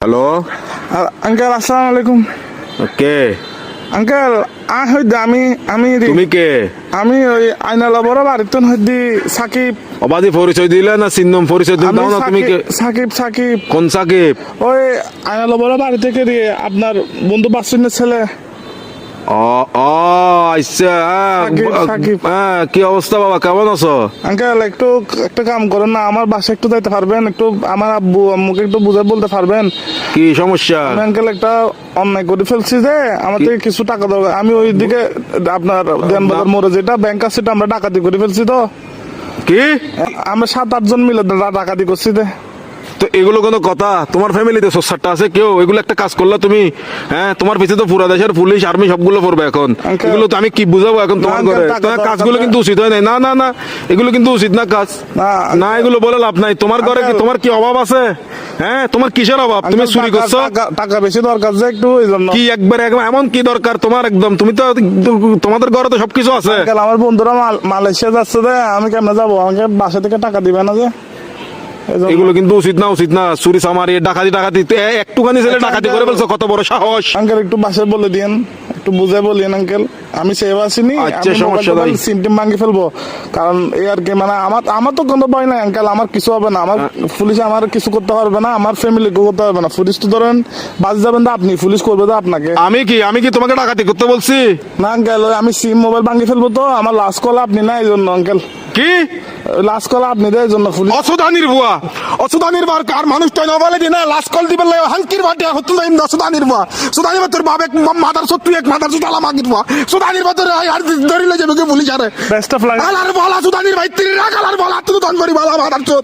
Hello uncle আসসালামু আলাইকুম। কে uncle হইতে আমি তুমি কে আমি ওই আইনালা বড় বাড়িতে হইতে সাকিব। অবাধি পরিচয় দিলে না চিহ্নম পরিচয় দিলে আমি দাও না তুমি কে সাকিব কোন সাকিব? ওই আইনালা বড় বাড়ি থেকে দিয়ে আপনার বন্ধু বাসুনের ছেলে। ও ও আচ্ছা সাকিব। হ্যাঁ কি অবস্থা বাবা, কেমন আছো? আঙ্কেল একটু একটা কাম করেন না, আমার বাসায় একটু যাইতে পারবেন? একটু আমার আব্বু আম্মুকে একটু বুঝে বলতে পারবেন? কি সমস্যা? আমি আঙ্কেল একটা অন্যায় করে ফেলছি যে আমার থেকে কিছু টাকা দরকার। আমি ওই দিকে আপনার দেনবাজার মোড়ে যেটা ব্যাংক আছে সেটা আমরা ডাকাতি করে ফেলছি। তো কি আমরা 7-8 জন মিলে ডাকাতি করছি। তো এগুলো কোনো কথা? তোমার ফ্যামিলিতে সোসারটা আছে কেউ? এগুলো একটা কাজ করলা তুমি? হ্যাঁ, তোমার পিছনে তো পুরা দেশের পুলিশ আর্মি সবগুলো পড়বে এখন। Uncle, এগুলো তো আমি কি বুঝাবো এখন তোমার না, ঘরে? uncle, তোমার টাকা কাজগুলো দরকার কিন্তু উচিত হয় নাই। না না না, এগুলো কিন্তু উচিত না কাজ। না এগুলো বলে লাভ নাই। তোমার ঘরে কি Uncle, তোমার কি অভাব আছে? হ্যাঁ, তোমার কিসের অভাব? তুমি আঙ্কেল, চুরি করছো? টাকা বেশি দরকার যে একটু এই জন্য। কি একবার এমন কি দরকার তোমার? একদম তুমি তো তোমাদের ঘরে তো সবকিছু আছে। আঙ্কেল আমার বন্ধুরা মালয়েশিয়া যাচ্ছে যে আমি কেমনে যাবো? আমাকে বাসা থেকে টাকা দিবে না যে এই জন্য। এগুলো কিন্তু উচিত না, উচিত না। চুরি চামারি ডাকাতি একটুখানি ছেলে ডাকাতি করে ফেলছো, কত বড় সাহস! আঙ্কেল একটু বাসায় বলে দিন, একটু বুঝে বলিন আঙ্কেল। আমি সেভ আসিনি, আচ্ছা, সমস্যা নাই। সিমটিম ভাঙি ফেলবো। কারণ এই আর কি, মানে আমার তো কোনো ভয় নাই আঙ্কেল। আমার কিছু হবে না, আমার পুলিশ আমার কিছু করতে পারবে না, আমার ফ্যামিলি করতে পারবে না। পুলিশ তো ধরেন বাজে যাবেন তো আপনি, পুলিশ করবে তো আপনাকে। আমি কি তোমাকে ডাকাতি করতে বলছি? না আঙ্কেল, আমি সিম মোবাইল ভাঙি ফেলবো। তো আমার লাস্ট কল আপনি না, এই জন্য আঙ্কেল। কি লাস্ট কল আপনি দেয় এই জন্য পুলিশ। অসুদানির বুয়া, অসুদানির বার কার মানুষ তো নবলে দিনা লাস্ট কল দিবেন লাই হালকির বাটে হতুল দাইন অসুদানির বুয়া। সুদানির বাতর বাবে মাদার সত্তু এক মাদার সুদালা মাগিত বুয়া। সুদানির বাতর আর ধরিলে যাবে কে পুলিশ আরে। Best of luck. আলার বলা সুদানির ভাই তিরি রাখালার বলা তুই দন করি বলা মাদার চোদ।